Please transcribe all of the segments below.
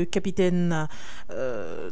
capitaine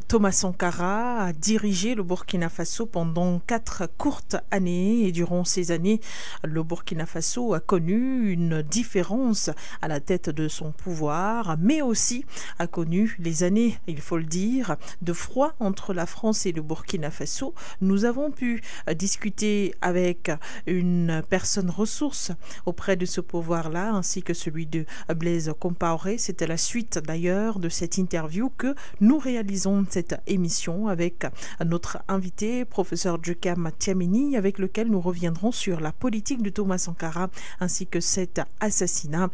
Thomas Sankara a dirigé le Burkina Faso pendant 4 courtes années et durant ces années, le Burkina Faso a connu une différence à la tête de son pouvoir, mais aussi a connu les années, il faut le dire, de froid entre la France et le Burkina Faso. Nous avons pu discuter avec une personne ressource auprès de ce pouvoir-là, ainsi que celui de Blaise Compaoré. C'était la suite d'ailleurs de cette interview que nous réalisons cette émission avec notre invité, professeur Djekam Tiameni, avec lequel nous reviendrons sur la politique de Thomas Sankara ainsi que cet assassinat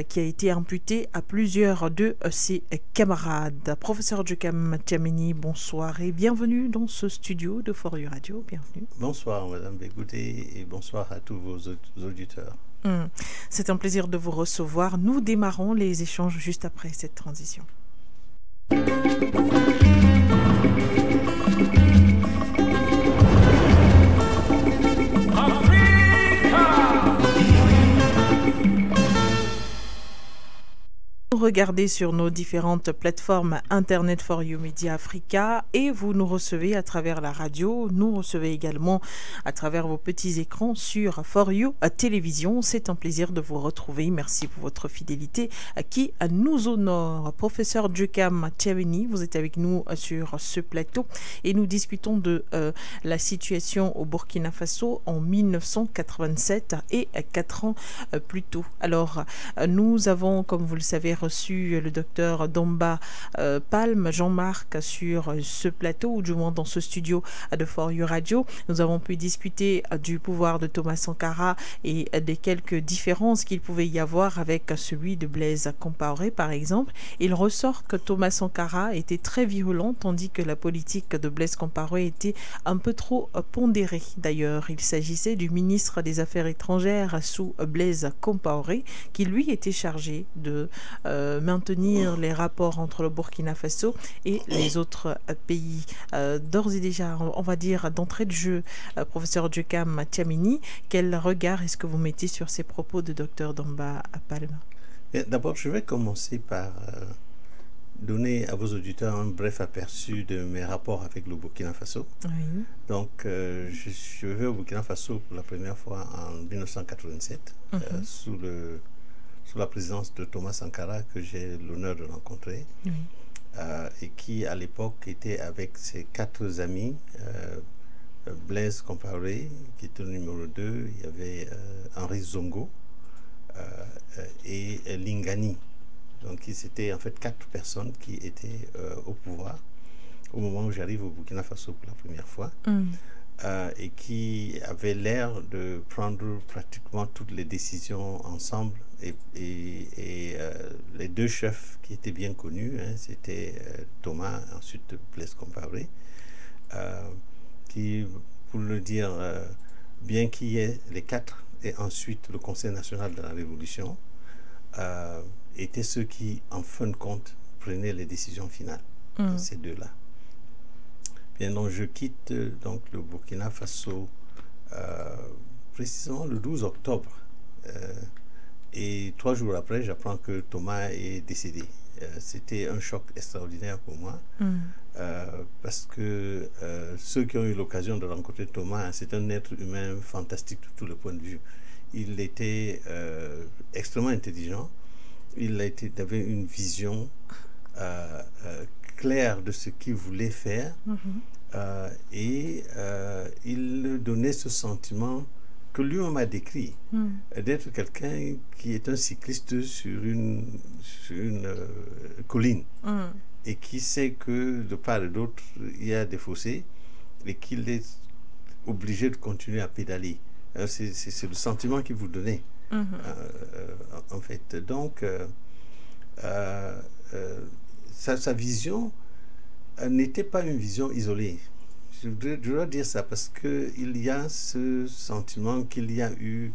qui a été imputé à plusieurs de ses camarades. Professeur Djekam Tiameni, bonsoir et bienvenue dans ce studio de For You Radio. Bienvenue. Bonsoir Madame Bégoudé et bonsoir à tous vos auditeurs. C'est un plaisir de vous recevoir. Nous démarrons les échanges juste après cette transition. Regardez sur nos différentes plateformes Internet For You Media Africa et vous nous recevez à travers la radio, nous recevez également à travers vos petits écrans sur For You Télévision. C'est un plaisir de vous retrouver. Merci pour votre fidélité qui nous honore. Professeur Djekam Tiameni, vous êtes avec nous sur ce plateau et nous discutons de la situation au Burkina Faso en 1987 et 4 ans plus tôt. Alors, nous avons, comme vous le savez, reçu le docteur Domba Palme, Jean-Marc, sur ce plateau, ou du moins dans ce studio de For You Radio. Nous avons pu discuter du pouvoir de Thomas Sankara et des quelques différences qu'il pouvait y avoir avec celui de Blaise Compaoré, par exemple. Il ressort que Thomas Sankara était très virulent, tandis que la politique de Blaise Compaoré était un peu trop pondérée. D'ailleurs, il s'agissait du ministre des Affaires étrangères sous Blaise Compaoré, qui lui était chargé de maintenir les rapports entre le Burkina Faso et les autres pays. D'ores et déjà, on va dire d'entrée de jeu, professeur Djekam Tiameni, quel regard est-ce que vous mettez sur ces propos de docteur Domba Palme? D'abord, je vais commencer par donner à vos auditeurs un bref aperçu de mes rapports avec le Burkina Faso. Oui. Donc, je vais au Burkina Faso pour la première fois en 1987, sous la présidence de Thomas Sankara, que j'ai l'honneur de rencontrer, oui. Et qui à l'époque était avec ses 4 amis, Blaise Compaoré, qui était le numéro 2, il y avait Henri Zongo et Lingani. Donc c'était en fait 4 personnes qui étaient au pouvoir au moment où j'arrive au Burkina Faso pour la première fois. Et qui avaient l'air de prendre pratiquement toutes les décisions ensemble. Et les 2 chefs qui étaient bien connus, c'était Thomas, ensuite Blaise Compaoré, qui, pour le dire, bien qu'il y ait les 4, et ensuite le Conseil national de la Révolution, étaient ceux qui, en fin de compte, prenaient les décisions finales, ces 2-là. Bien, donc je quitte donc le Burkina Faso précisément le 12 octobre. Et 3 jours après, j'apprends que Thomas est décédé. C'était un choc extraordinaire pour moi, parce que ceux qui ont eu l'occasion de rencontrer Thomas, c'est un être humain fantastique de tous les points de vue. Il était extrêmement intelligent, il avait une vision claire de ce qu'il voulait faire, et il donnait ce sentiment que lui-même a décrit, d'être quelqu'un qui est un cycliste sur une colline, et qui sait que de part et d'autre, il y a des fossés, et qu'il est obligé de continuer à pédaler. C'est le sentiment qu'il vous donnait, en fait. Donc, sa vision n'était pas une vision isolée. Je dois dire ça parce qu'il y a ce sentiment qu'il y a eu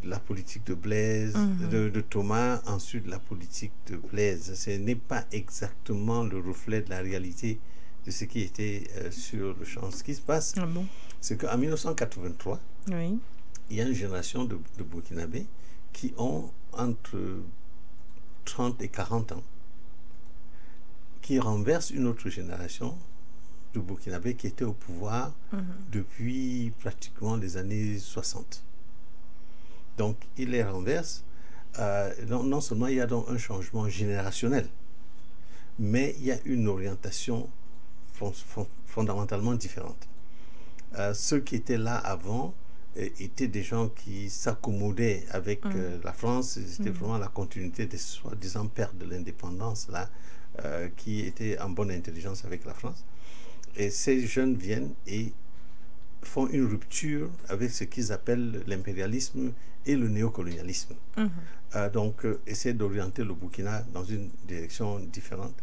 la politique de Blaise, de Thomas, ensuite la politique de Blaise. Ce n'est pas exactement le reflet de la réalité de ce qui était sur le champ. Ce qui se passe, c'est qu'en 1983, il y a une génération de Burkinabés qui ont entre 30 et 40 ans, qui renverse une autre génération de Burkinabés qui était au pouvoir depuis pratiquement les années 60. Donc, il les renverse. Non seulement il y a donc un changement générationnel, mais il y a une orientation fondamentalement différente. Ceux qui étaient là avant étaient des gens qui s'accommodaient avec la France. C'était vraiment la continuité des soi-disant pères de l'indépendance là, qui étaient en bonne intelligence avec la France. Et ces jeunes viennent et font une rupture avec ce qu'ils appellent l'impérialisme et le néocolonialisme. Donc, essaient d'orienter le Burkina dans une direction différente,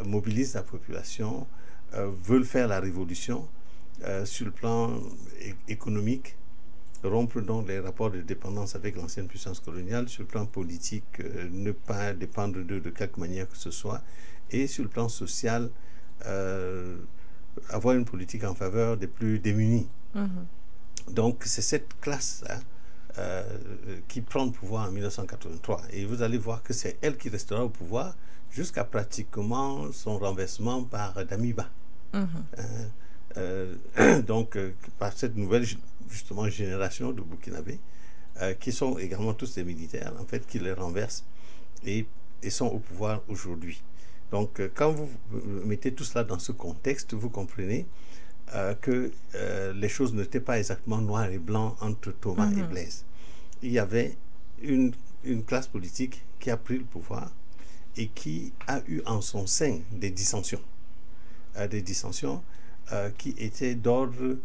mobilisent la population, veulent faire la révolution sur le plan économique, rompre donc les rapports de dépendance avec l'ancienne puissance coloniale, sur le plan politique, ne pas dépendre d'eux de quelque manière que ce soit, et sur le plan social, avoir une politique en faveur des plus démunis. Donc c'est cette classe-là qui prend le pouvoir en 1983. Et vous allez voir que c'est elle qui restera au pouvoir jusqu'à pratiquement son renversement par Damiba. Donc par cette nouvelle justement génération de Burkinabés qui sont également tous des militaires en fait, qui les renversent et sont au pouvoir aujourd'hui. Donc, quand vous mettez tout cela dans ce contexte, vous comprenez que les choses n'étaient pas exactement noir et blanc entre Thomas et Blaise. Il y avait une classe politique qui a pris le pouvoir et qui a eu en son sein des dissensions. Qui étaient d'ordre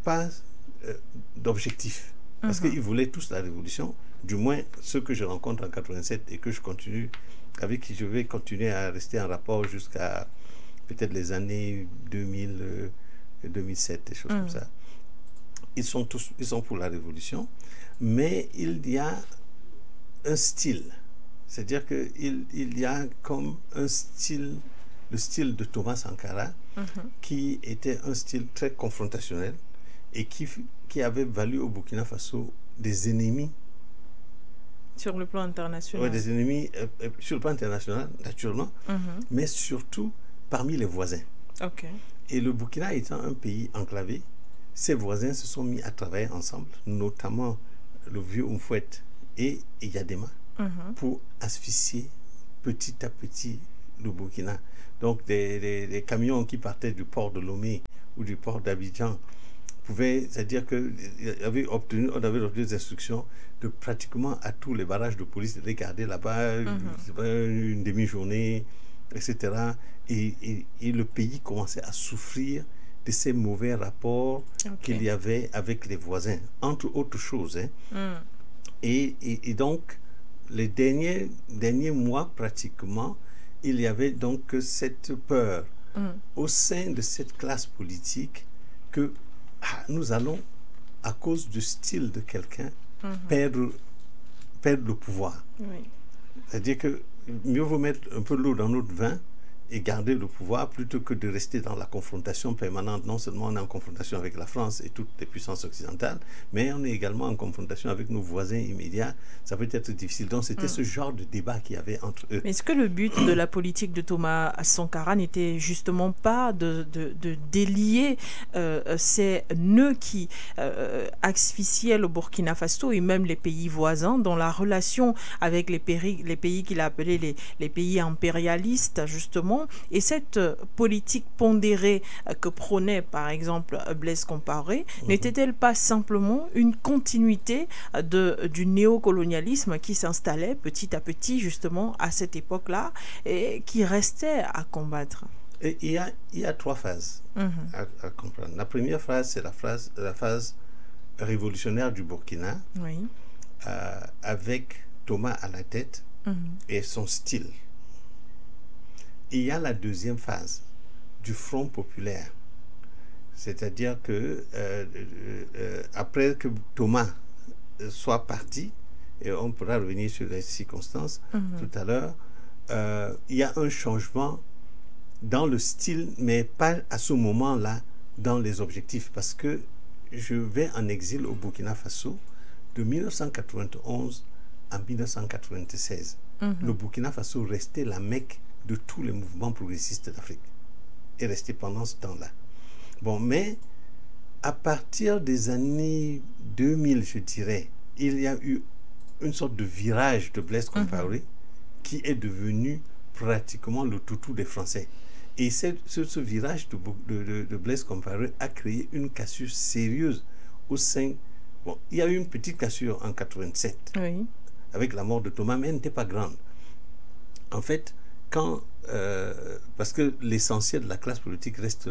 pas d'objectif. Parce qu'ils voulaient tous la révolution. Du moins ceux que je rencontre en 87 et que je continue, avec qui je vais continuer à rester en rapport jusqu'à peut-être les années 2000, 2007, des choses comme ça. Ils sont pour la révolution, mais il y a un style. C'est-à-dire qu'il y a comme un style, le style de Thomas Sankara, qui était un style très confrontationnel et qui avait valu au Burkina Faso des ennemis. Sur le plan international. Oui, des ennemis sur le plan international, naturellement, mais surtout parmi les voisins. Et le Burkina étant un pays enclavé, ses voisins se sont mis à travailler ensemble, notamment le vieux Oumfouet et Yadema, pour asphyxier petit à petit le Burkina. Donc des camions qui partaient du port de Lomé ou du port d'Abidjan c'est-à-dire qu'on avait obtenu des instructions de pratiquement à tous les barrages de police de les garder là-bas une demi-journée, etc. Et le pays commençait à souffrir de ces mauvais rapports qu'il y avait avec les voisins, entre autres choses. Et donc, les derniers mois, pratiquement, il y avait donc cette peur au sein de cette classe politique que nous allons, à cause du style de quelqu'un, perdre le pouvoir. C'est-à-dire que mieux vaut mettre un peu l'eau dans notre vin et garder le pouvoir plutôt que de rester dans la confrontation permanente. Non seulement on est en confrontation avec la France et toutes les puissances occidentales, mais on est également en confrontation avec nos voisins immédiats. Ça peut être difficile. Donc c'était ce genre de débat qu'il y avait entre eux. Mais est-ce que le but de la politique de Thomas Sankara n'était justement pas de délier ces nœuds qui asphyxiaient le Burkina Faso et même les pays voisins dans la relation avec les pays qu'il a appelés les pays impérialistes, justement? Et cette politique pondérée que prônait par exemple Blaise Compaoré n'était-elle pas simplement une continuité du néocolonialisme qui s'installait petit à petit justement à cette époque-là et qui restait à combattre? Et il y a trois phases à comprendre. La première phase, c'est la phase révolutionnaire du Burkina, avec Thomas à la tête et son style. Il y a la deuxième phase du Front populaire, c'est-à-dire que après que Thomas soit parti, et on pourra revenir sur les circonstances tout à l'heure, il y a un changement dans le style, mais pas à ce moment-là dans les objectifs, parce que je vais en exil au Burkina Faso de 1991 en 1996, le Burkina Faso restait la Mecque de tous les mouvements progressistes d'Afrique. Et resté pendant ce temps-là. Bon, mais à partir des années 2000, je dirais, il y a eu une sorte de virage de Blaise Compaoré qui est devenu pratiquement le toutou des Français. Et ce virage de Blaise Compaoré a créé une cassure sérieuse au sein... Bon, il y a eu une petite cassure en 87, avec la mort de Thomas, mais elle n'était pas grande. En fait, parce que l'essentiel de la classe politique reste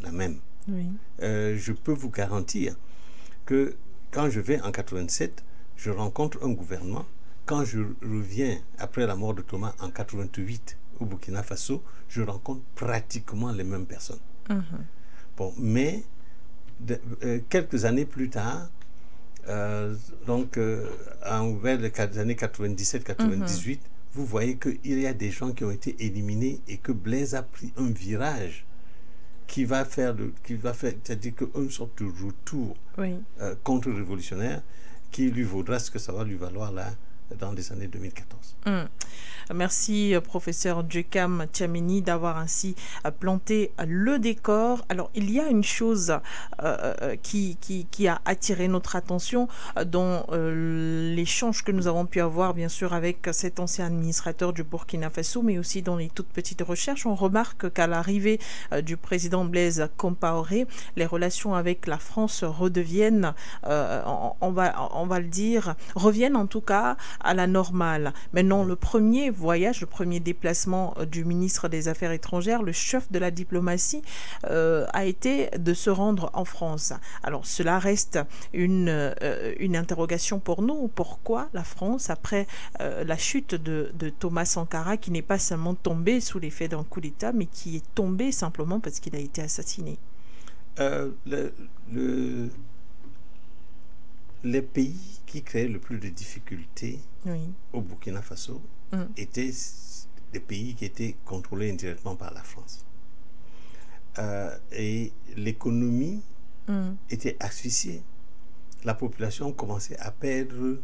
la même. Je peux vous garantir que quand je vais en 87, je rencontre un gouvernement. Quand je reviens après la mort de Thomas en 88 au Burkina Faso, je rencontre pratiquement les mêmes personnes. Bon, mais quelques années plus tard, donc vers les années 97-98, vous voyez qu'il y a des gens qui ont été éliminés et que Blaise a pris un virage qui va faire, c'est-à-dire une sorte de retour contre-révolutionnaire qui lui vaudra ce que ça va lui valoir là dans les années 2014. Merci, professeur Djekam Tchameni, d'avoir ainsi planté le décor. Alors, il y a une chose qui a attiré notre attention dans l'échange que nous avons pu avoir, bien sûr, avec cet ancien administrateur du Burkina Faso, mais aussi dans les toutes petites recherches. On remarque qu'à l'arrivée du président Blaise Compaoré, les relations avec la France redeviennent, on va le dire, reviennent en tout cas à la normale. Maintenant, le premier voyage, le premier déplacement du ministre des Affaires étrangères, le chef de la diplomatie, a été de se rendre en France. Alors, cela reste une interrogation pour nous. Pourquoi la France, après la chute de Thomas Sankara, qui n'est pas seulement tombé sous l'effet d'un coup d'État, mais qui est tombé simplement parce qu'il a été assassiné? Les pays qui créaient le plus de difficultés au Burkina Faso étaient des pays qui étaient contrôlés indirectement par la France. Et l'économie était asphyxiée. La population commençait à perdre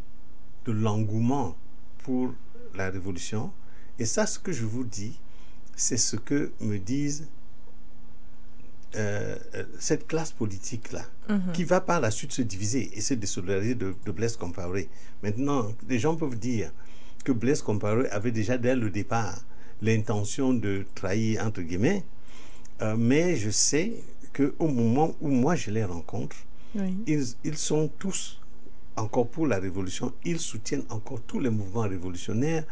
de l'engouement pour la révolution. Et ça, ce que je vous dis, c'est ce que me disent cette classe politique-là, qui va par la suite se diviser et se désolidariser de Blaise Compaoré. Maintenant, les gens peuvent dire que Blaise Compaoré avait déjà dès le départ l'intention de trahir, entre guillemets, mais je sais qu'au moment où moi je les rencontre, ils sont tous encore pour la révolution, ils soutiennent encore tous les mouvements révolutionnaires.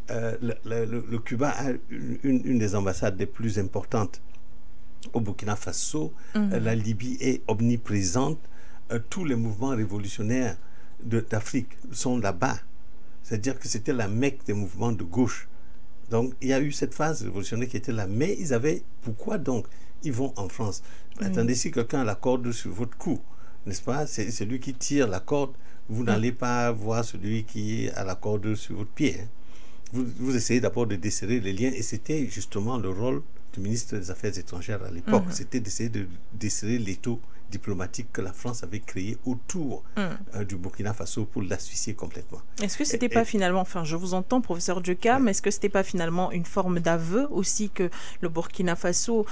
Le Cuba a une des ambassades les plus importantes au Burkina Faso, la Libye est omniprésente, tous les mouvements révolutionnaires d'Afrique sont là-bas. C'est-à-dire que c'était la Mecque des mouvements de gauche. Donc, il y a eu cette phase révolutionnaire qui était là. Mais ils avaient... Pourquoi donc ils vont en France? Attendez, si quelqu'un a la corde sur votre cou, n'est-ce pas? C'est celui qui tire la corde. Vous n'allez pas voir celui qui a la corde sur votre pied. Vous essayez d'abord de desserrer les liens. Et c'était justement le rôle du ministre des Affaires étrangères à l'époque. C'était d'essayer de desserrer l'étau diplomatique que la France avait créé autour du Burkina Faso pour l'asphyxier complètement. Est-ce que c'était pas finalement, enfin je vous entends professeur Djekam, est-ce que c'était pas finalement une forme d'aveu aussi que le Burkina Faso,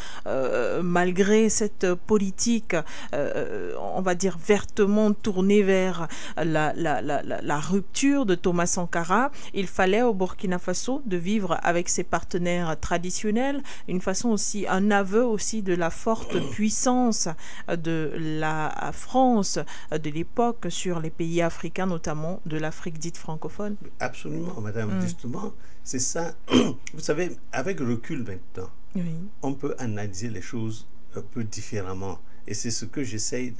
malgré cette politique, on va dire vertement tournée vers la rupture de Thomas Sankara, il fallait au Burkina Faso de vivre avec ses partenaires traditionnels, une façon aussi, un aveu aussi de la forte puissance de la France de l'époque sur les pays africains, notamment de l'Afrique dite francophone? Absolument, madame. Justement, c'est ça. Vous savez, avec recul maintenant, on peut analyser les choses un peu différemment. Et c'est ce que j'essaye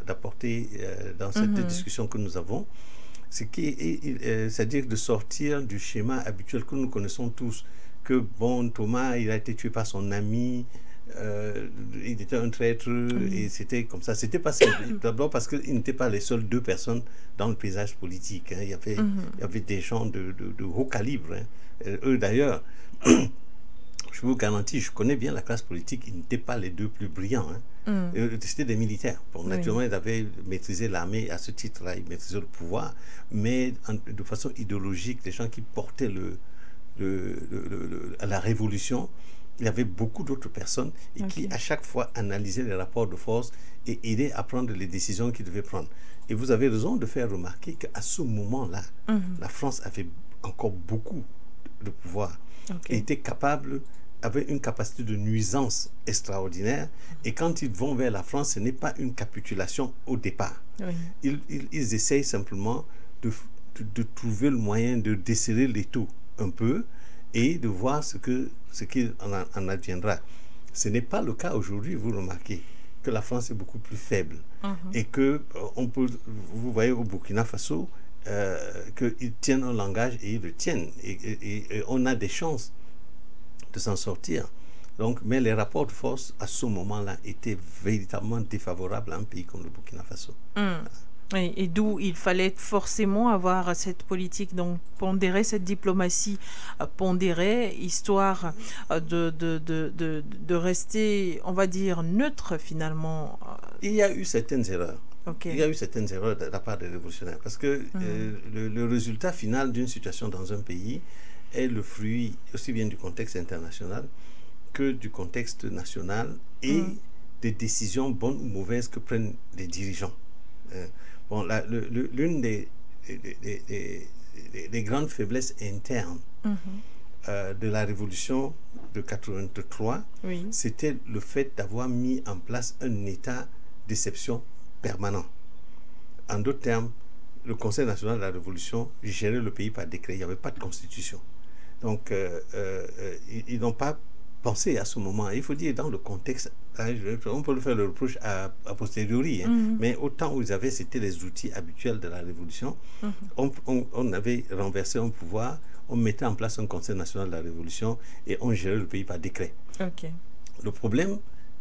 d'apporter dans cette discussion que nous avons. C'est-à-dire de sortir du schéma habituel que nous connaissons tous, que bon, Thomas, il a été tué par son ami, il était un traître, et c'était comme ça. C'était pas d'abord parce qu'ils n'étaient pas les seules deux personnes dans le paysage politique. Il y avait des gens de haut calibre. Eux d'ailleurs, je vous garantis, je connais bien la classe politique, ils n'étaient pas les deux plus brillants. C'était des militaires. Bon, naturellement, ils avaient maîtrisé l'armée à ce titre-là, ils maîtrisaient le pouvoir, mais de façon idéologique, les gens qui portaient la révolution, il y avait beaucoup d'autres personnes et qui, à chaque fois, analysaient les rapports de force et aidaient à prendre les décisions qu'ils devaient prendre. Et vous avez raison de faire remarquer qu'à ce moment-là, la France avait encore beaucoup de pouvoir et était capable, avait une capacité de nuisance extraordinaire. Et quand ils vont vers la France, ce n'est pas une capitulation au départ. Ils essayent simplement de trouver le moyen de desserrer l'étau un peu et de voir ce qu'il en adviendra. Ce n'est pas le cas aujourd'hui, vous remarquez, que la France est beaucoup plus faible et que vous voyez au Burkina Faso qu'ils tiennent un langage et ils le tiennent et on a des chances de s'en sortir. Donc, mais les rapports de force à ce moment-là étaient véritablement défavorables à un pays comme le Burkina Faso. Et d'où il fallait forcément avoir cette politique, donc pondérer cette diplomatie pondérée, histoire de rester, on va dire, neutre finalement. Il y a eu certaines erreurs. Il y a eu certaines erreurs de la part des révolutionnaires parce que le résultat final d'une situation dans un pays est le fruit aussi bien du contexte international que du contexte national et des décisions bonnes ou mauvaises que prennent les dirigeants. Bon, l'une des grandes faiblesses internes de la révolution de 83, c'était le fait d'avoir mis en place un état d'exception permanent. En d'autres termes, le Conseil national de la Révolution gérait le pays par décret. Il n'y avait pas de constitution. Donc, ils n'ont pas pensé à ce moment. Il faut dire, dans le contexte, on peut le faire le reproche a posteriori, mais au temps où ils avaient, c'était les outils habituels de la Révolution. On avait renversé un pouvoir, on mettait en place un Conseil national de la Révolution et on gérait le pays par décret. Le problème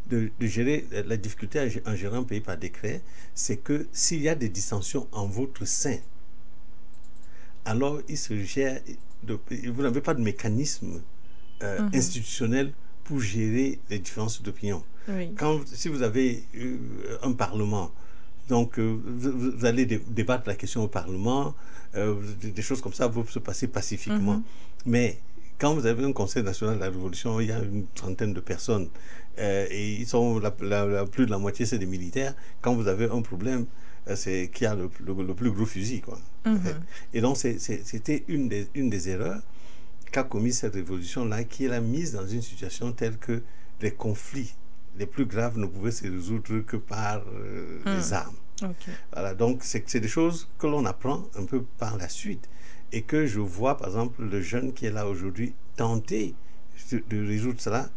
de gérer la difficulté en gérant un pays par décret, c'est que s'il y a des dissensions en votre sein, alors il se gère, vous n'avez pas de mécanisme institutionnel pour gérer les différences d'opinion. Si vous avez un parlement, donc vous allez débattre la question au parlement, des choses comme ça vont se passer pacifiquement. Mais quand vous avez un Conseil national de la Révolution, il y a une trentaine de personnes et ils sont plus de la moitié, c'est des militaires. Quand vous avez un problème, c'est qui a le plus gros fusil, quoi. Et donc c'était une des erreurs qu'a commis cette révolution-là, qui l'a mise dans une situation telle que les conflits les plus graves ne pouvaient se résoudre que par les armes. Voilà, donc c'est des choses que l'on apprend un peu par la suite et que je vois, par exemple, le jeune qui est là aujourd'hui tenter de résoudre cela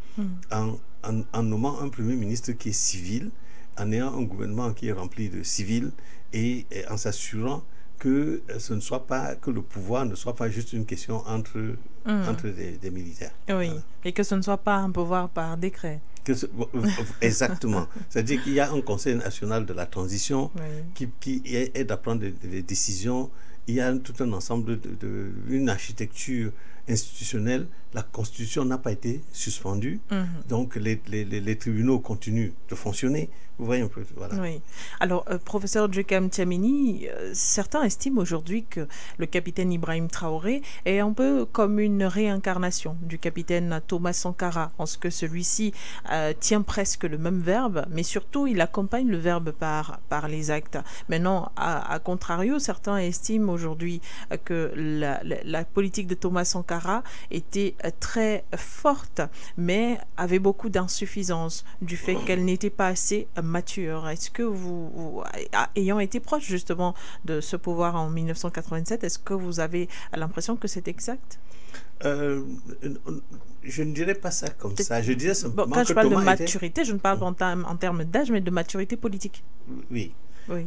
en nommant un premier ministre qui est civil, en ayant un gouvernement qui est rempli de civils et en s'assurant que ce ne soit pas, que le pouvoir ne soit pas juste une question entre des militaires. Voilà. Et que ce ne soit pas un pouvoir par décret. Exactement. C'est-à-dire qu'il y a un Conseil national de la transition qui aide à prendre des décisions. Il y a tout un ensemble une architecture institutionnelle. La Constitution n'a pas été suspendue. Donc les tribunaux continuent de fonctionner. Vous voyez un peu, voilà. Alors, professeur Djekam Tiamini, certains estiment aujourd'hui que le capitaine Ibrahim Traoré est un peu comme une réincarnation du capitaine Thomas Sankara, en ce que celui-ci tient presque le même verbe, mais surtout il accompagne le verbe par les actes. Maintenant, à contrario, certains estiment aujourd'hui que la politique de Thomas Sankara était très forte, mais avait beaucoup d'insuffisance du fait qu'elle n'était pas assez mature. Est-ce que vous, ayant été proche justement de ce pouvoir en 1987, est-ce que vous avez l'impression que c'est exact? Je ne dirais pas ça comme ça. Je dirais simplement quand je parle Thomas de maturité, je ne parle pas en termes d'âge, mais de maturité politique. Oui.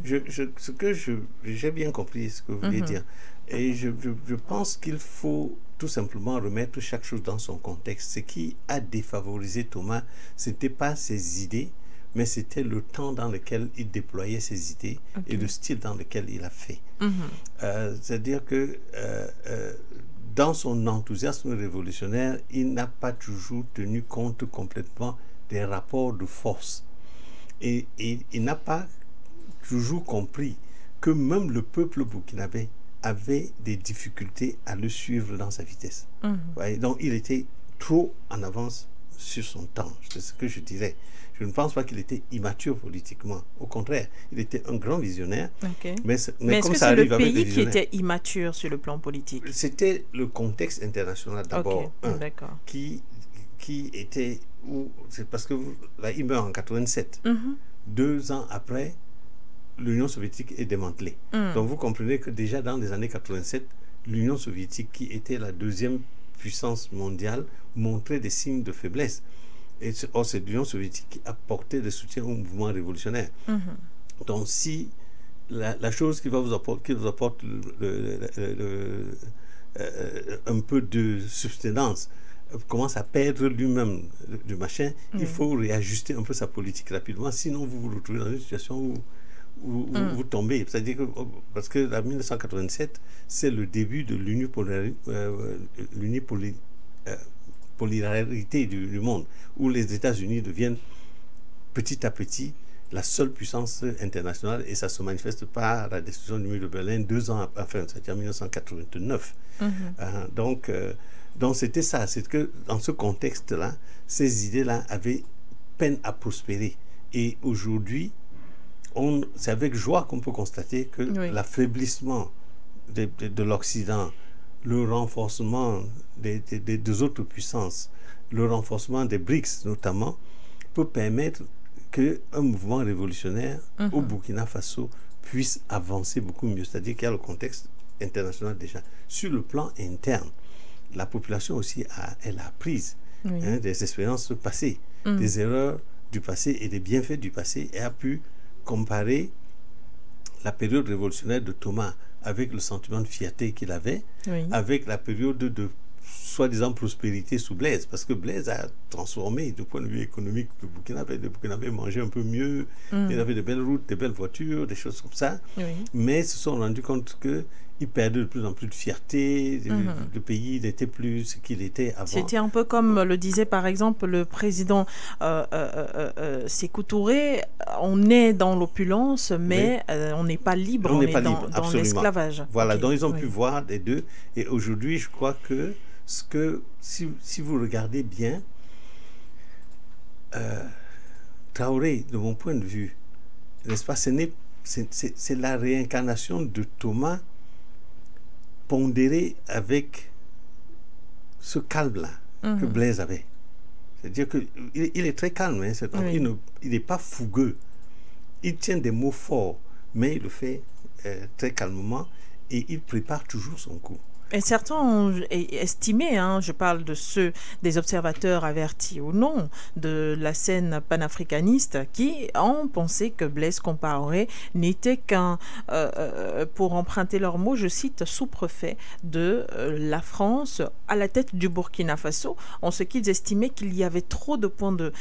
J'ai bien compris ce que vous voulez dire. Et je pense qu'il faut tout simplement remettre chaque chose dans son contexte. Ce qui a défavorisé Thomas, ce n'était pas ses idées, mais c'était le temps dans lequel il déployait ses idées et le style dans lequel il a fait. C'est-à-dire que dans son enthousiasme révolutionnaire, il n'a pas toujours tenu compte complètement des rapports de force. Et il n'a pas toujours compris que même le peuple burkinabé avait des difficultés à le suivre dans sa vitesse. Donc il était trop en avance sur son temps, c'est ce que je dirais. Je ne pense pas qu'il était immature politiquement. Au contraire, il était un grand visionnaire. Mais est-ce que c'est le pays qui était immature sur le plan politique? C'était le contexte international d'abord, qui était... C'est parce que là, il meurt en 87. 2 ans après, l'Union soviétique est démantelée. Donc vous comprenez que déjà dans les années 87, l'Union soviétique, qui était la 2e puissance mondiale, montrait des signes de faiblesse. Et c'est l'Union soviétique qui apportait des soutiens au mouvement révolutionnaire. Donc si la chose qui vous apporte un peu de subsistance commence à perdre lui-même du machin, il faut réajuster un peu sa politique rapidement, sinon vous vous retrouvez dans une situation où vous tombez. C'est-à-dire que, parce que en 1987, c'est le début de l'unipolarité du monde, où les États-Unis deviennent petit à petit la seule puissance internationale, et ça se manifeste par la destruction du mur de Berlin 2 ans après, enfin, c'était en 1989. Donc c'était ça, c'est que dans ce contexte-là, ces idées-là avaient peine à prospérer. Et aujourd'hui, c'est avec joie qu'on peut constater que l'affaiblissement de l'Occident, le renforcement des autres puissances, le renforcement des BRICS notamment, peut permettre qu'un mouvement révolutionnaire au Burkina Faso puisse avancer beaucoup mieux. C'est-à-dire qu'il y a le contexte international déjà. Sur le plan interne, la population aussi elle a appris des expériences passées, des erreurs du passé et des bienfaits du passé, et a pu comparer la période révolutionnaire de Thomas avec le sentiment de fierté qu'il avait, avec la période de soi-disant prospérité sous Blaise, parce que Blaise a transformé du point de vue économique le Burkina. Le Burkina avait mangé un peu mieux, il avait de belles routes, de belles voitures, des choses comme ça, mais ils se sont rendus compte qu'ils perdaient de plus en plus de fierté, le pays n'était plus ce qu'il était avant. C'était un peu comme le disait par exemple le président Sékou Touré, on est dans l'opulence, mais on n'est pas libre, on est dans l'esclavage. Voilà, donc ils ont pu voir les deux, et aujourd'hui je crois que si vous regardez bien, Traoré, de mon point de vue, n'est-ce pas, c'est la réincarnation de Thomas pondéré avec ce calme-là que Blaise avait. C'est-à-dire qu'il est très calme, hein, il n'est pas fougueux. Il tient des mots forts, mais il le fait très calmement, et il prépare toujours son coup. Et certains ont estimé, je parle de ceux des observateurs avertis ou non, de la scène panafricaniste, qui ont pensé que Blaise Compaoré n'était qu'un, pour emprunter leurs mots, je cite, sous-préfet de la France à la tête du Burkina Faso, en ce qu'ils estimaient qu'il y avait trop de points de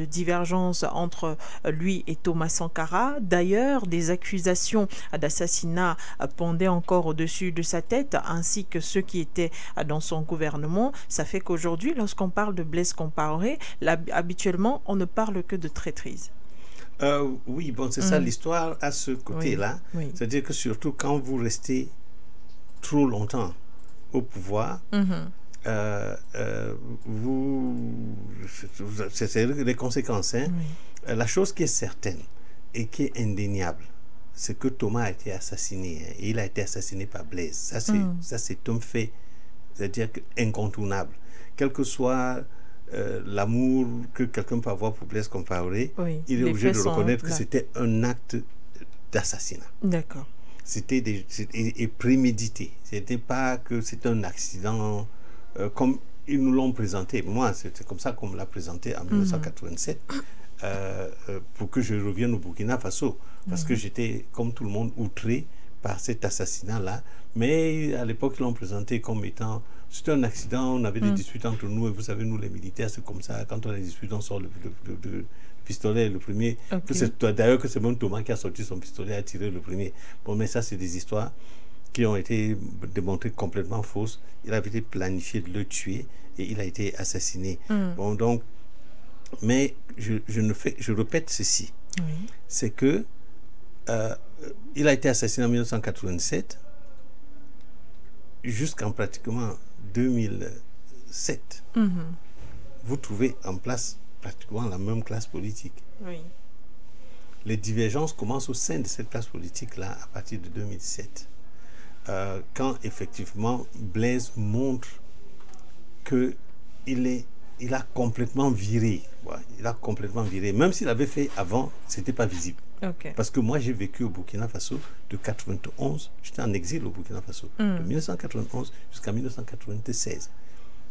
divergence entre lui et Thomas Sankara. D'ailleurs, des accusations d'assassinat pendaient encore au-dessus de sa tête, ainsi que ceux qui étaient dans son gouvernement. Ça fait qu'aujourd'hui, lorsqu'on parle de Blaise Compaoré, habituellement, on ne parle que de traîtrise. Oui, bon, c'est ça l'histoire à ce côté-là. C'est-à-dire que surtout quand vous restez trop longtemps au pouvoir, c'est les conséquences. La chose qui est certaine et qui est indéniable, c'est que Thomas a été assassiné, et il a été assassiné par Blaise. Ça, c'est un fait, c'est-à-dire incontournable. Quel que soit l'amour que quelqu'un peut avoir pour Blaise Compaoré, il est obligé de reconnaître que c'était un acte d'assassinat. D'accord. C'était prémédité. C'était pas que c'était un accident comme ils nous l'ont présenté. Moi, c'est comme ça qu'on me l'a présenté en 1987, pour que je revienne au Burkina Faso. Parce que j'étais, comme tout le monde, outré par cet assassinat-là. Mais à l'époque, ils l'ont présenté comme étant... C'était un accident, on avait des disputes entre nous, et vous savez, nous, les militaires, c'est comme ça. Quand on a des disputes, on sort le pistolet, le premier. D'ailleurs, que c'est même Thomas qui a sorti son pistolet, a tiré le premier. Bon, mais ça, c'est des histoires. qui ont été démontrées complètement fausses. Il avait été planifié de le tuer et il a été assassiné. Bon, donc, mais je répète ceci. C'est que il a été assassiné en 1987 jusqu'en pratiquement 2007. Vous trouvez en place pratiquement la même classe politique. Les divergences commencent au sein de cette classe politique-là à partir de 2007. Quand effectivement Blaise montre qu'il a complètement viré. Ouais, il a complètement viré. Même s'il avait fait avant, ce n'était pas visible. Parce que moi, j'ai vécu au Burkina Faso de 91. J'étais en exil au Burkina Faso. De 1991 jusqu'à 1996.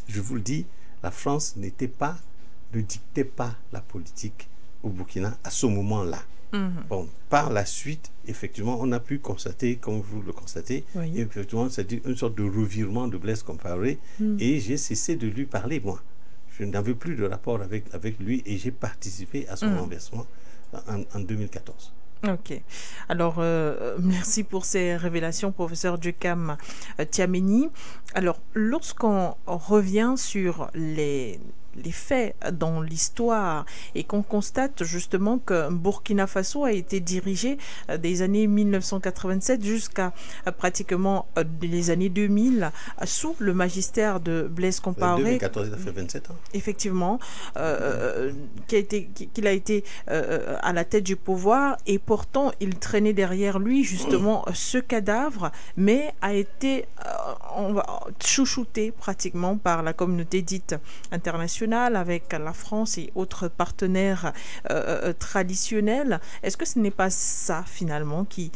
Je vous le dis, la France ne dictait pas la politique au Burkina à ce moment-là. Bon, par la suite, effectivement, on a pu constater, comme vous le constatez, effectivement, c'est-à-dire une sorte de revirement de Blaise Compaoré, et j'ai cessé de lui parler, moi. Je n'avais plus de rapport avec lui et j'ai participé à son renversement en 2014. Ok. Alors, merci pour ces révélations, professeur Djekam Tiameni. Alors, lorsqu'on revient sur les faits dans l'histoire et qu'on constate justement que Burkina Faso a été dirigé des années 1987 jusqu'à pratiquement les années 2000 sous le magistère de Blaise Compaoré. 2014, il a fait 27 ans. Effectivement, qu'il a été à la tête du pouvoir et pourtant il traînait derrière lui justement ce cadavre, mais a été chouchouté pratiquement par la communauté dite internationale, avec la France et autres partenaires traditionnels. Est-ce que ce n'est pas ça finalement qui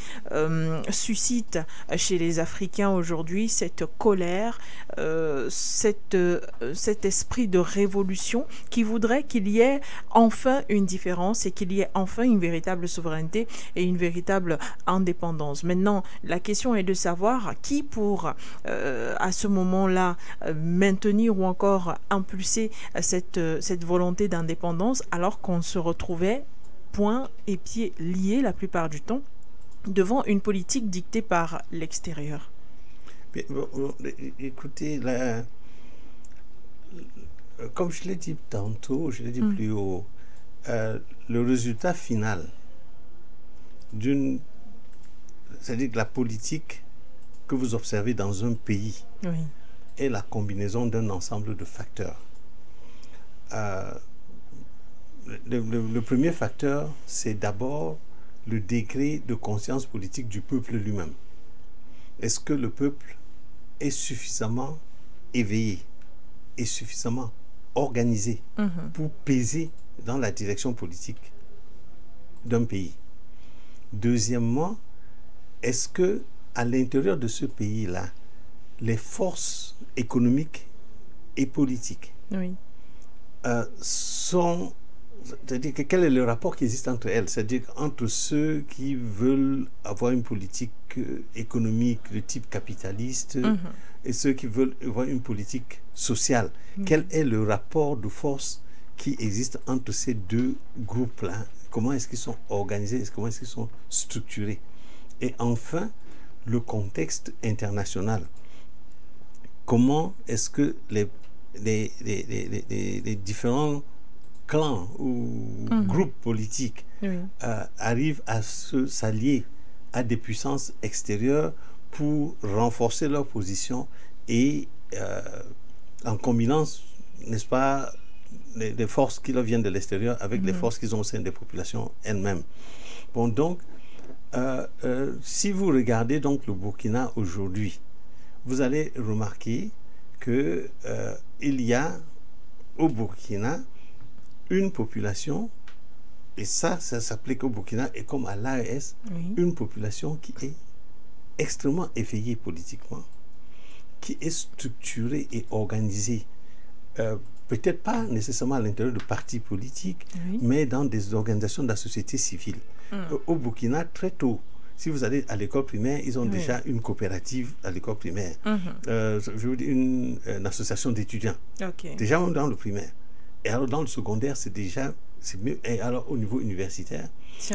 suscite chez les Africains aujourd'hui cette colère, cet esprit de révolution qui voudrait qu'il y ait enfin une différence et qu'il y ait enfin une véritable souveraineté et une véritable indépendance? Maintenant, la question est de savoir qui pour à ce moment-là maintenir ou encore impulser cette volonté d'indépendance alors qu'on se retrouvait poings et pieds liés la plupart du temps devant une politique dictée par l'extérieur. Écoutez, comme je l'ai dit tantôt, je l'ai dit plus haut, le résultat final c'est-à-dire que la politique que vous observez dans un pays est la combinaison d'un ensemble de facteurs. Le premier facteur, c'est d'abord le degré de conscience politique du peuple lui-même. Est-ce que le peuple est suffisamment éveillé et suffisamment organisé pour peser dans la direction politique d'un pays? Deuxièmement, est-ce que à l'intérieur de ce pays-là, les forces économiques et politiques c'est-à-dire que quel est le rapport qui existe entre elles, c'est-à-dire entre ceux qui veulent avoir une politique économique de type capitaliste et ceux qui veulent avoir une politique sociale. Quel est le rapport de force qui existe entre ces deux groupes-là? Comment est-ce qu'ils sont organisés? Comment est-ce qu'ils sont structurés? Et enfin, le contexte international. Comment est-ce que les différents clans ou groupes politiques arrivent à s'allier à des puissances extérieures pour renforcer leur position et en combinant, n'est-ce pas, les forces qui leur viennent de l'extérieur avec les forces qu'ils ont au sein des populations elles-mêmes. Bon, donc, si vous regardez donc le Burkina aujourd'hui, vous allez remarquer que il y a au Burkina une population, et ça s'applique au Burkina et comme à l'AES, une population qui est extrêmement éveillée politiquement, qui est structurée et organisée, peut-être pas nécessairement à l'intérieur de partis politiques, mais dans des organisations de la société civile. Au Burkina, très tôt, si vous allez à l'école primaire, ils ont déjà une coopérative à l'école primaire. Je veux dire une association d'étudiants. Déjà même dans le primaire. Et alors dans le secondaire, c'est mieux. Et alors au niveau universitaire,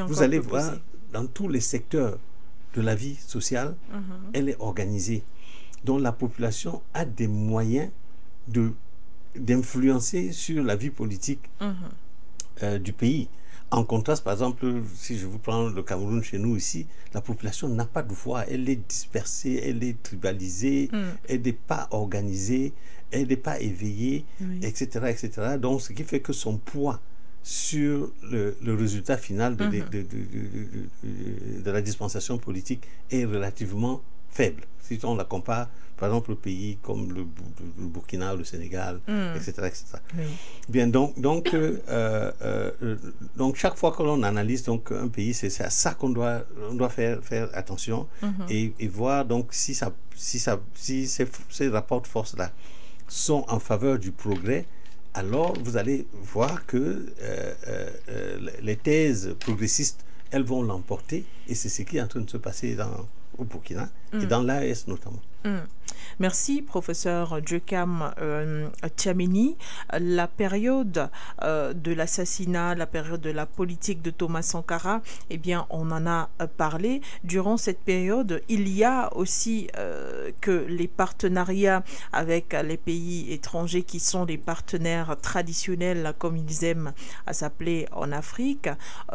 vous allez voir dans tous les secteurs de la vie sociale, elle est organisée. Donc la population a des moyens d'influencer sur la vie politique du pays. En contraste, par exemple, si je vous prends le Cameroun chez nous ici, la population n'a pas de voix, elle est dispersée, elle est tribalisée, elle n'est pas organisée, elle n'est pas éveillée, etc., etc. Donc, ce qui fait que son poids sur le résultat final de la dispensation politique est relativement faible. Si on la compare, par exemple, aux pays comme le Burkina, le Sénégal, etc., etc. Oui. Bien, donc chaque fois que l'on analyse donc, un pays, c'est à ça qu'on doit faire attention et voir donc si ces rapports de force-là sont en faveur du progrès. Alors, vous allez voir que les thèses progressistes, elles vont l'emporter, et c'est ce qui est en train de se passer au Burkina et dans l'AES notamment. Merci, professeur Djekam Tchameni. La période de l'assassinat, la période de la politique de Thomas Sankara, eh bien, on en a parlé. Durant cette période, il y a aussi que les partenariats avec les pays étrangers qui sont les partenaires traditionnels, comme ils aiment à s'appeler en Afrique,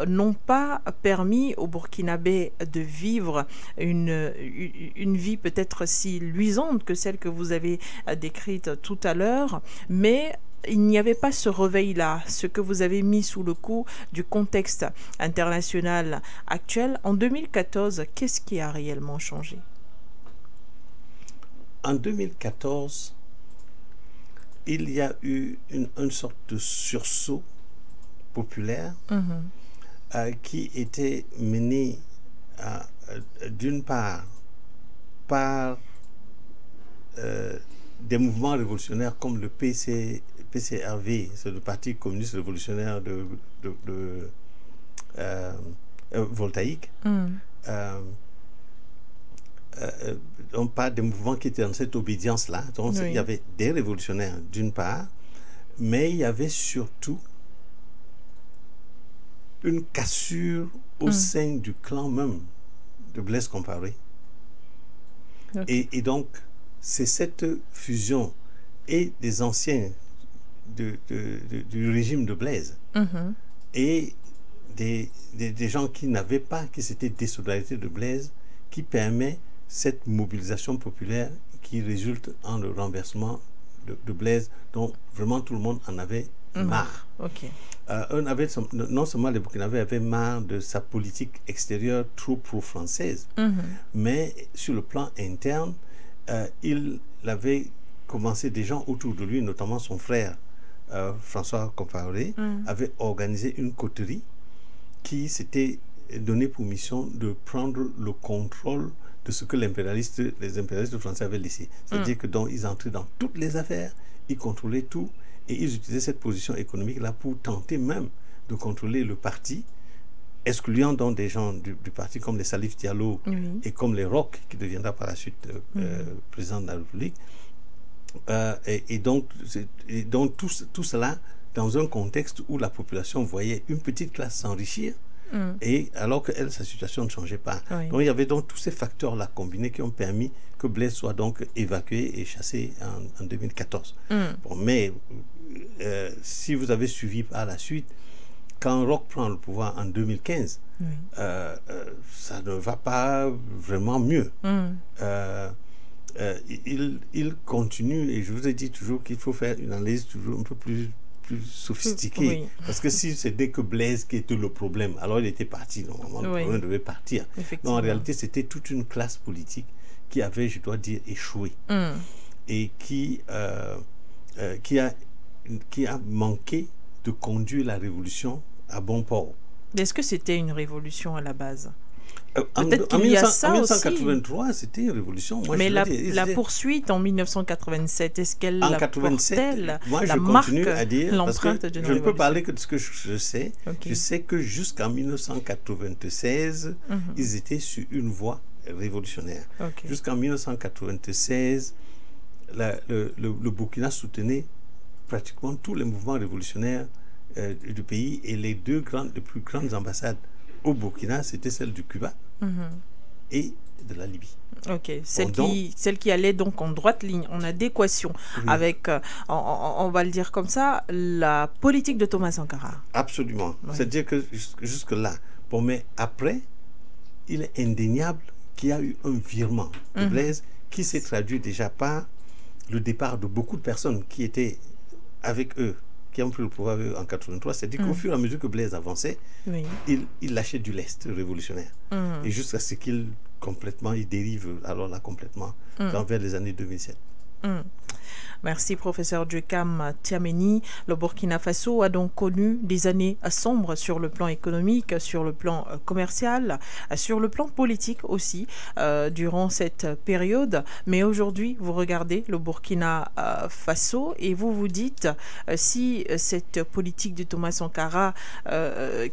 n'ont pas permis aux Burkinabés de vivre une vie peut-être si luisante que celle que vous avez décrite tout à l'heure, mais il n'y avait pas ce réveil-là, ce que vous avez mis sous le coup du contexte international actuel. En 2014, qu'est-ce qui a réellement changé? En 2014, il y a eu une sorte de sursaut populaire qui était mené d'une part par des mouvements révolutionnaires comme le PCRV, c'est le Parti communiste révolutionnaire voltaïque. Donc pas des mouvements qui étaient dans cette obédience-là. Donc il y avait des révolutionnaires d'une part, mais il y avait surtout une cassure au sein du clan même de Blaise Compaoré. Et donc, c'est cette fusion et des anciens du régime de Blaise et des gens qui n'avaient pas, qui s'étaient désolidarisés de Blaise, qui permet cette mobilisation populaire qui résulte en le renversement de Blaise, dont vraiment tout le monde en avait marre. Non seulement les Burkinabés avaient marre de sa politique extérieure trop pro-française, mais sur le plan interne, il avait commencé, des gens autour de lui, notamment son frère François Compaoré, avait organisé une coterie qui s'était donné pour mission de prendre le contrôle de ce que les impérialistes français avaient laissé. C'est-à-dire que donc, ils entraient dans toutes les affaires, ils contrôlaient tout, et ils utilisaient cette position économique-là pour tenter même de contrôler le parti, excluant donc des gens du parti comme les Salif Diallo et comme les Roch, qui deviendra par la suite président de la République. Et donc tout cela dans un contexte où la population voyait une petite classe s'enrichir, et alors que elle, sa situation ne changeait pas. Donc il y avait donc tous ces facteurs-là combinés qui ont permis que Blaise soit donc évacué et chassé en 2014. Bon, mais si vous avez suivi par la suite, quand Roch prend le pouvoir en 2015, ça ne va pas vraiment mieux. Il continue, et je vous ai dit toujours qu'il faut faire une analyse toujours un peu plus sophistiquée. Parce que si c'est dès que Blaise qui était le problème, alors il était parti. Normalement, le problème devait partir. Donc en réalité, c'était toute une classe politique qui avait, je dois dire, échoué. Et qui a manqué de conduire la révolution à bon port. Est-ce que c'était une révolution à la base? En 1983, c'était une révolution. Moi, mais la poursuite en 1987, est-ce qu'elle portait la marque, l'empreinte d'une révolution? Je ne peux parler que de ce que je sais. Je sais que jusqu'en 1996, ils étaient sur une voie révolutionnaire. Jusqu'en 1996, le Burkina soutenait pratiquement tous les mouvements révolutionnaires du pays, et les plus grandes ambassades au Burkina, c'était celle du Cuba et de la Libye. Ok, celle qui allait donc en droite ligne, en adéquation avec, on va le dire comme ça, la politique de Thomas Sankara. Absolument. Oui. C'est-à-dire que jusque-là, bon, mais après, il est indéniable qu'il y a eu un virement de Blaise qui s'est traduit déjà par le départ de beaucoup de personnes qui étaient avec eux, qui ont pris le pouvoir en 83. C'est-à-dire qu'au fur et à mesure que Blaise avançait, il lâchait du lest révolutionnaire. Et jusqu'à ce qu'il dérive alors là complètement vers les années 2007. Merci, professeur Djekam Tiameni. Le Burkina Faso a donc connu des années sombres sur le plan économique, sur le plan commercial, sur le plan politique aussi, durant cette période. Mais aujourd'hui, vous regardez le Burkina Faso et vous vous dites si cette politique de Thomas Sankara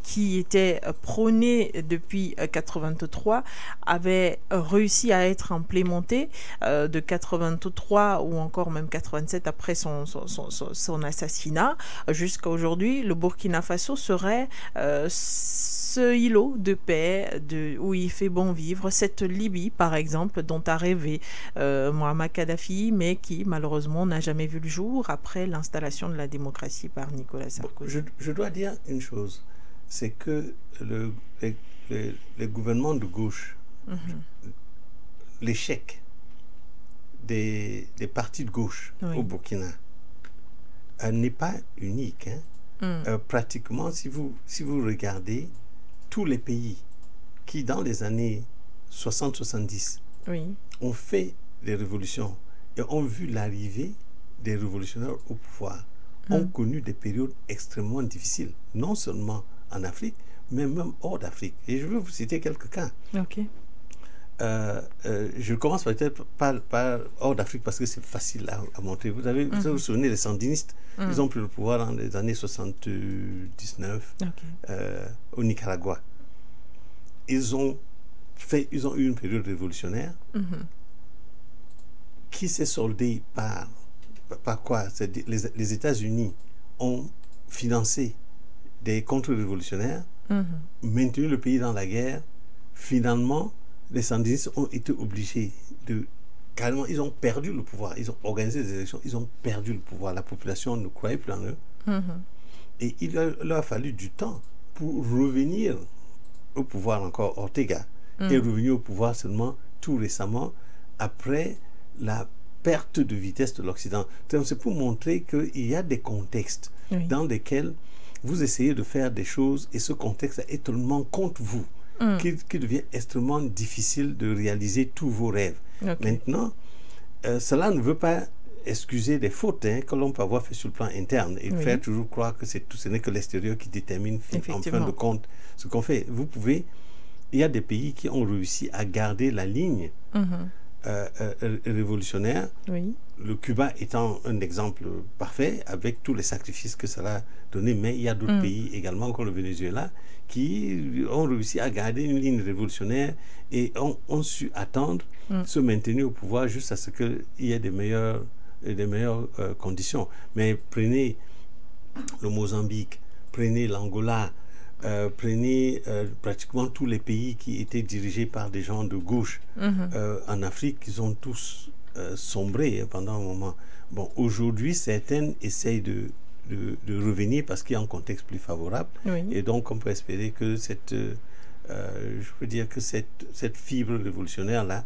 qui était prônée depuis 83 avait réussi à être implémentée de 83 ou encore même 87 après son assassinat jusqu'à aujourd'hui, le Burkina Faso serait ce îlot de paix où il fait bon vivre, cette Libye par exemple dont a rêvé Muammar Kadhafi mais qui malheureusement n'a jamais vu le jour après l'installation de la démocratie par Nicolas Sarkozy. Je dois dire une chose, c'est que les gouvernements de gauche, l'échec des partis de gauche au Burkina n'est pas unique. Pratiquement, si vous regardez tous les pays qui, dans les années 60-70, ont fait des révolutions et ont vu l'arrivée des révolutionnaires au pouvoir, ont connu des périodes extrêmement difficiles, non seulement en Afrique, mais même hors d'Afrique. Et je vais vous citer quelques cas. Je commence peut-être par hors d'Afrique parce que c'est facile à montrer. Vous vous souvenez des sandinistes, ils ont pris le pouvoir dans les années 79 au Nicaragua. Ils ont eu une période révolutionnaire qui s'est soldée par quoi? Les États-Unis ont financé des contre-révolutionnaires, maintenu le pays dans la guerre. Finalement, les sandinistes ont été obligés carrément, ils ont perdu le pouvoir. Ils ont organisé des élections, ils ont perdu le pouvoir. La population ne croyait plus en eux. Et il leur a fallu du temps pour revenir au pouvoir encore. Ortega est revenu au pouvoir seulement tout récemment après la perte de vitesse de l'Occident. C'est pour montrer qu'il y a des contextes dans lesquels vous essayez de faire des choses et ce contexte est tellement contre vous qui devient extrêmement difficile de réaliser tous vos rêves. Maintenant, cela ne veut pas excuser des fautes que l'on peut avoir fait sur le plan interne et faire toujours croire que ce n'est que l'extérieur qui détermine en fin de compte ce qu'on fait. Il y a des pays qui ont réussi à garder la ligne révolutionnaire, le Cuba étant un exemple parfait avec tous les sacrifices que cela a donné, mais il y a d'autres pays également comme le Venezuela qui ont réussi à garder une ligne révolutionnaire et ont su attendre, se maintenir au pouvoir juste à ce qu'il y ait des meilleures conditions. Mais prenez le Mozambique, prenez l'Angola, prenez pratiquement tous les pays qui étaient dirigés par des gens de gauche en Afrique, ils ont tous sombré pendant un moment. Bon, aujourd'hui, certaines essayent de revenir parce qu'il y a un contexte plus favorable. Et donc, on peut espérer que cette fibre révolutionnaire-là,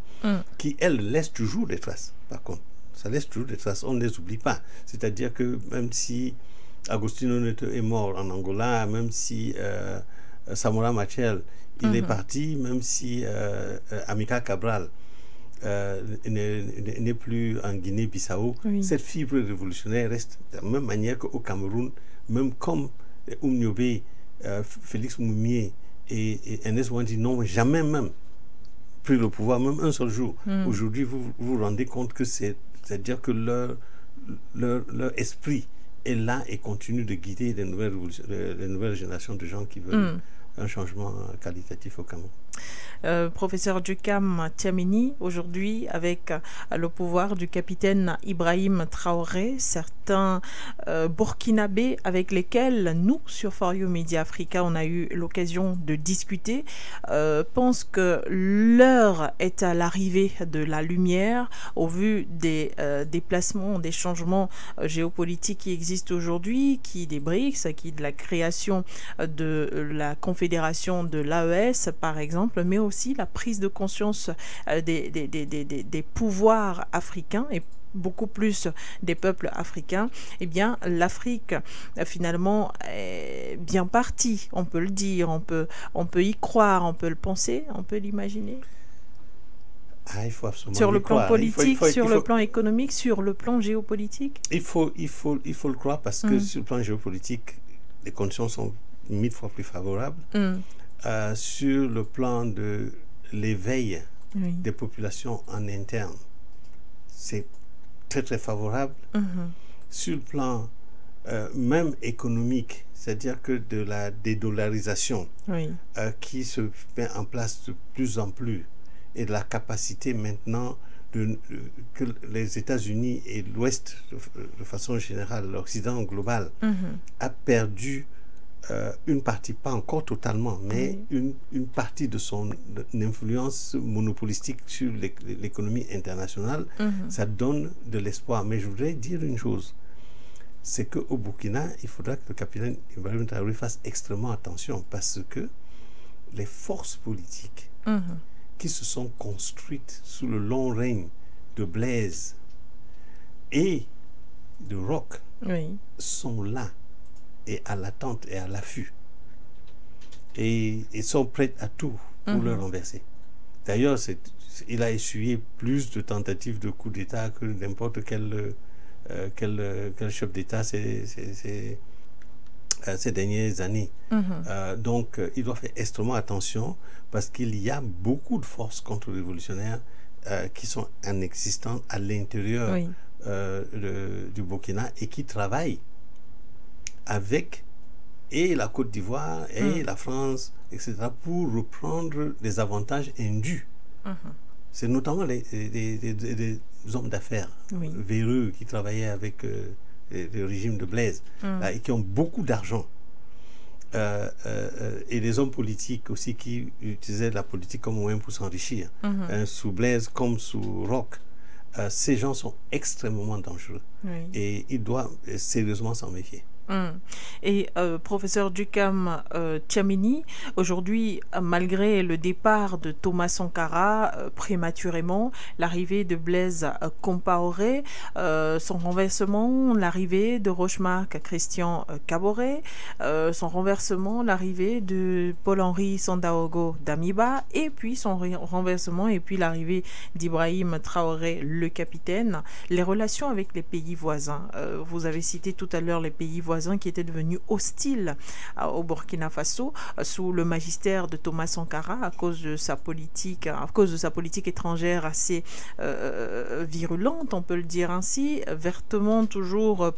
qui, elle, laisse toujours des traces, par contre. Ça laisse toujours des traces, on ne les oublie pas. C'est-à-dire que même si Agostinho Neto est mort en Angola, même si Samora Machel il est parti, même si Amilcar Cabral n'est plus en Guinée-Bissau, cette fibre révolutionnaire reste de la même manière qu'au Cameroun, même comme Oumniobé, Félix Moumié et Ernest Ouandi n'ont jamais même pris le pouvoir, même un seul jour. Aujourd'hui, vous vous rendez compte que c'est-à-dire que leur esprit est là et continue de guider les nouvelles générations de gens qui veulent un changement qualitatif au Cameroun. Professeur Dukam Tiamini, aujourd'hui avec le pouvoir du capitaine Ibrahim Traoré, certains burkinabés avec lesquels nous, sur For You Media Africa, on a eu l'occasion de discuter, pensent que l'heure est à l'arrivée de la lumière au vu des déplacements, des changements géopolitiques qui existent aujourd'hui, qui des BRICS, qui de la création de la confédération de l'AES, par exemple, mais aussi la prise de conscience des pouvoirs africains et beaucoup plus des peuples africains. Eh bien, l'Afrique, finalement, est bien partie, on peut le dire, on peut y croire, on peut le penser, on peut l'imaginer. Il faut absolument sur le plan croire. politique, sur le plan économique, sur le plan géopolitique. Il faut le croire parce que sur le plan géopolitique, les conditions sont 1000 fois plus favorables. Sur le plan de l'éveil des populations en interne, c'est très très favorable. Sur le plan même économique, c'est-à-dire que de la dédollarisation qui se met en place de plus en plus, et de la capacité maintenant que les États-Unis et l'Ouest, de façon générale, l'Occident global, a perdu une partie, pas encore totalement, mais une partie de son influence monopolistique sur l'économie internationale. Ça donne de l'espoir. Mais je voudrais dire une chose, c'est qu'au Burkina, il faudra que le capitaine Ibrahim Traoré fasse extrêmement attention parce que les forces politiques qui se sont construites sous le long règne de Blaise et de Roch sont là et à l'attente et à l'affût et sont prêtes à tout pour le renverser. D'ailleurs, il a essuyé plus de tentatives de coup d'État que n'importe quel chef d'État ces dernières années. Donc, il doit faire extrêmement attention parce qu'il y a beaucoup de forces contre-révolutionnaires qui sont en existence à l'intérieur du Burkina et qui travaillent avec et la Côte d'Ivoire et la France, etc., pour reprendre les avantages indus. C'est notamment des hommes d'affaires véreux qui travaillaient avec le régime de Blaise et qui ont beaucoup d'argent. Et des hommes politiques aussi qui utilisaient la politique comme moyen pour s'enrichir. Sous Blaise comme sous Roch, ces gens sont extrêmement dangereux et ils doivent sérieusement s'en méfier. Et professeur Dukam Tiamini, aujourd'hui, malgré le départ de Thomas Sankara prématurément, l'arrivée de Blaise Compaoré, son renversement, l'arrivée de Rochmark Christian Kaboré, son renversement, l'arrivée de Paul-Henri Sandaogo Damiba, et puis son renversement, et puis l'arrivée d'Ibrahim Traoré, le capitaine, les relations avec les pays voisins. Vous avez cité tout à l'heure les pays voisins qui étaient devenus hostiles au Burkina Faso sous le magistère de Thomas Sankara à cause de sa politique étrangère assez virulente, on peut le dire ainsi, vertement toujours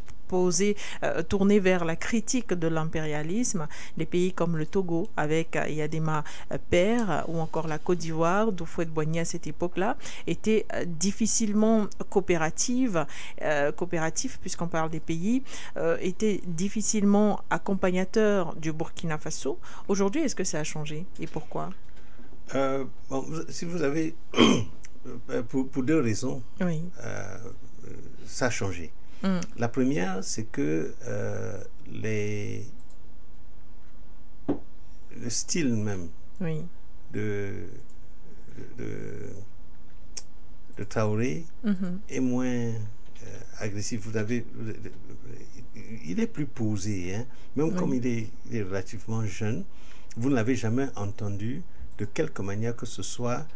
tourné vers la critique de l'impérialisme. Les pays comme le Togo avec Yadema Père ou encore la Côte d'Ivoire, d'Houphouët-Boigny à cette époque-là, étaient difficilement coopératifs puisqu'on parle des pays, étaient difficilement accompagnateurs du Burkina Faso. Aujourd'hui, est-ce que ça a changé et pourquoi? Si vous avez pour deux raisons, ça a changé. La première, c'est que le style même de Traoré est moins agressif. Il est plus posé, hein? Même comme il est relativement jeune, vous ne l'avez jamais entendu de quelque manière que ce soit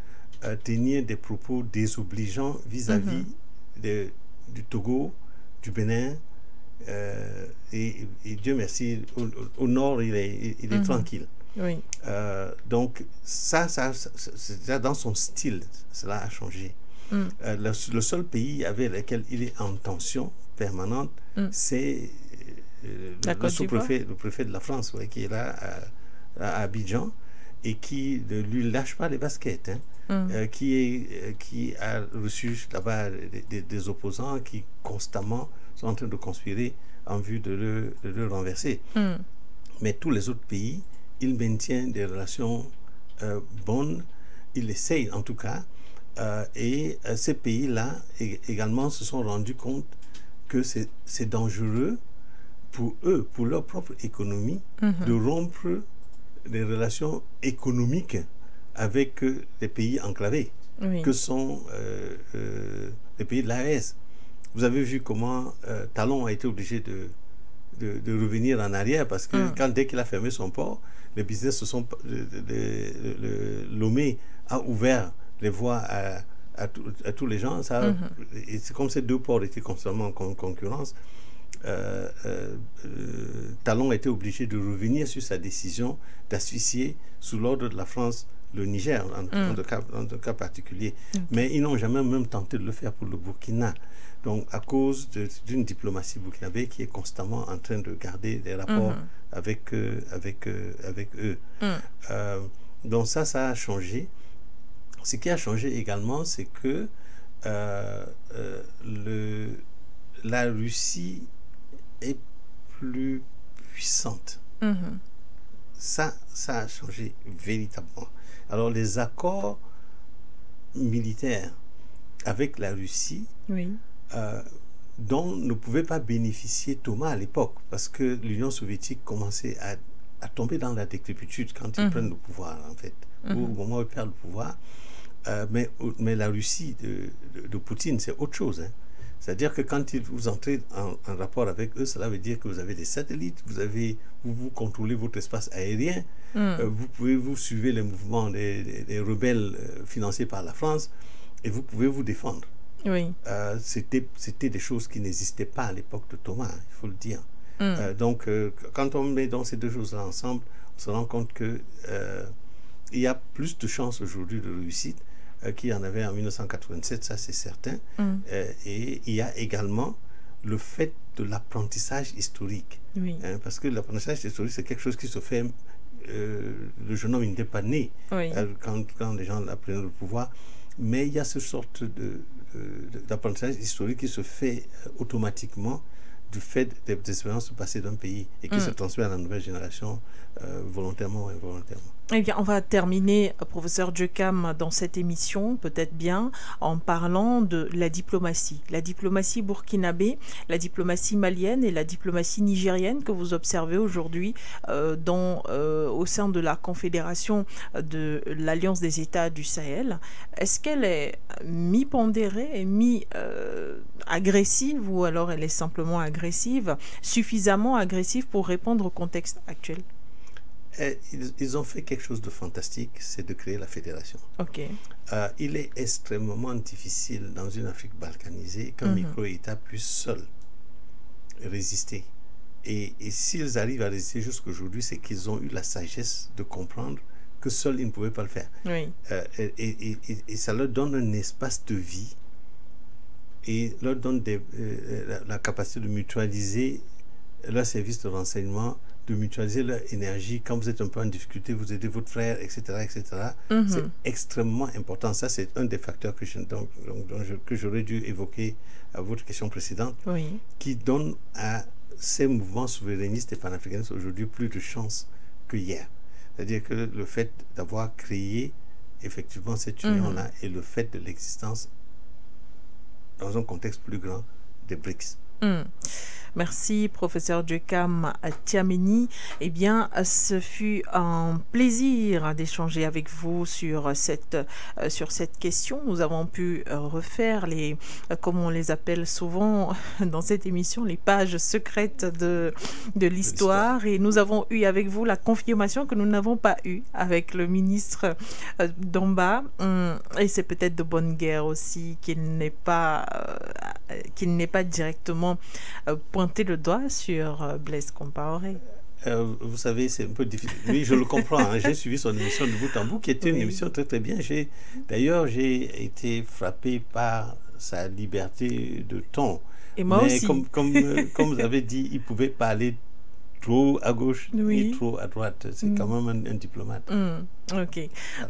tenir des propos désobligeants vis-à-vis du Togo, du Bénin, et Dieu merci, au nord, il est tranquille. Donc, ça, dans son style, cela a changé. Le seul pays avec lequel il est en tension permanente, c'est le préfet de la France, qui est là à Abidjan, et qui ne lui lâche pas les baskets, qui a reçu là-bas des opposants qui constamment sont en train de conspirer en vue de le renverser. Mais tous les autres pays, ils maintiennent des relations bonnes, ils essayent en tout cas, et ces pays-là également se sont rendus compte que c'est dangereux pour eux, pour leur propre économie, de rompre les relations économiques avec les pays enclavés, que sont les pays de l'AES. Vous avez vu comment Talon a été obligé de revenir en arrière parce que dès qu'il a fermé son port, les business se sont... Lomé a ouvert les voies à tous les gens. Et c'est comme ces deux ports étaient constamment en concurrence. Talon a été obligé de revenir sur sa décision d'asphyxier sous l'ordre de la France le Niger, en un cas particulier. Mais ils n'ont jamais même tenté de le faire pour le Burkina. Donc, à cause d'une diplomatie burkinabé qui est constamment en train de garder des rapports avec eux. Donc, ça a changé. Ce qui a changé également, c'est que la Russie est plus puissante. Ça a changé véritablement. Alors, les accords militaires avec la Russie, dont ne pouvait pas bénéficier Thomas à l'époque, parce que l'Union soviétique commençait à tomber dans la décrépitude quand ils prennent le pouvoir, en fait, ou au moment où ils perdent le pouvoir. Mais la Russie de Poutine, c'est autre chose. C'est-à-dire que quand vous entrez en rapport avec eux, cela veut dire que vous avez des satellites, vous contrôlez votre espace aérien, vous suivez les mouvements des rebelles financés par la France, et vous pouvez vous défendre. C'était des choses qui n'existaient pas à l'époque de Thomas, il faut le dire. Donc, quand on met dans ces deux choses-là ensemble, on se rend compte que il y a plus de chances aujourd'hui de réussite qu'il y en avait en 1987, ça c'est certain. Et il y a également le fait de l'apprentissage historique. Parce que l'apprentissage historique, c'est quelque chose qui se fait... le jeune homme n'était pas né quand les gens apprenaient le pouvoir, mais il y a ce sorte d'apprentissage historique qui se fait automatiquement du fait des expériences passées d'un pays et qui se transmet à la nouvelle génération volontairement ou involontairement. Eh bien, on va terminer, professeur Djekam, dans cette émission, peut-être bien, en parlant de la diplomatie burkinabé, la diplomatie malienne et la diplomatie nigérienne que vous observez aujourd'hui au sein de la Confédération de l'Alliance des États du Sahel. Est-ce qu'elle est mi-pondérée et mi-agressive ou alors elle est simplement agressive, suffisamment agressive pour répondre au contexte actuel? Ils ont fait quelque chose de fantastique, c'est de créer la fédération. Il est extrêmement difficile dans une Afrique balkanisée qu'un micro-État puisse seul résister. Et s'ils arrivent à résister jusqu'aujourd'hui, c'est qu'ils ont eu la sagesse de comprendre que seuls ils ne pouvaient pas le faire. Et ça leur donne un espace de vie et leur donne la capacité de mutualiser leurs services de renseignement, de mutualiser leur énergie. Quand vous êtes un peu en difficulté, vous aidez votre frère, etc. C'est extrêmement important. Ça, c'est un des facteurs que j'aurais dû évoquer à votre question précédente, qui donne à ces mouvements souverainistes et panafricanistes aujourd'hui plus de chance que hier. C'est-à-dire que le fait d'avoir créé effectivement cette union-là et le fait de l'existence dans un contexte plus grand des BRICS. Merci, professeur Djekam Tiameni. Eh bien, ce fut un plaisir d'échanger avec vous sur cette question. Nous avons pu refaire comme on les appelle souvent dans cette émission, les pages secrètes de l'histoire. Et nous avons eu avec vous la confirmation que nous n'avons pas eu avec le ministre Domba. Et c'est peut-être de bonne guerre aussi qu'il n'ait pas directement pointé le doigt sur Blaise Compaoré. Vous savez, c'est un peu difficile. Oui, je le comprends. J'ai suivi son émission de bout en bout, qui était une émission très très bien. D'ailleurs, j'ai été frappé par sa liberté de ton. Et moi aussi. Comme vous avez dit, il pouvait parler trop à gauche oui. ni trop à droite. C'est quand même un diplomate. Ok.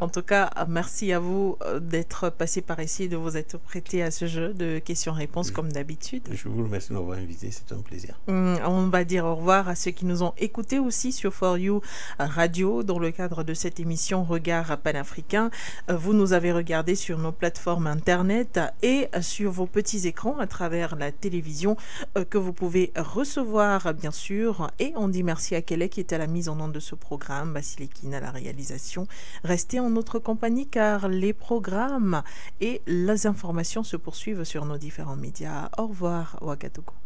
En tout cas, merci à vous d'être passé par ici, de vous être prêté à ce jeu de questions-réponses comme d'habitude. Je vous remercie de m'avoir invité, c'est un plaisir. On va dire au revoir à ceux qui nous ont écoutés aussi sur For You Radio dans le cadre de cette émission Regard panafricain. Vous nous avez regardé sur nos plateformes internet et sur vos petits écrans à travers la télévision que vous pouvez recevoir bien sûr. Et on dit merci à Kelly qui était à la mise en onde de ce programme, Basilikine à la réalisation. Restez en notre compagnie car les programmes et les informations se poursuivent sur nos différents médias. Au revoir, Ouagadougou.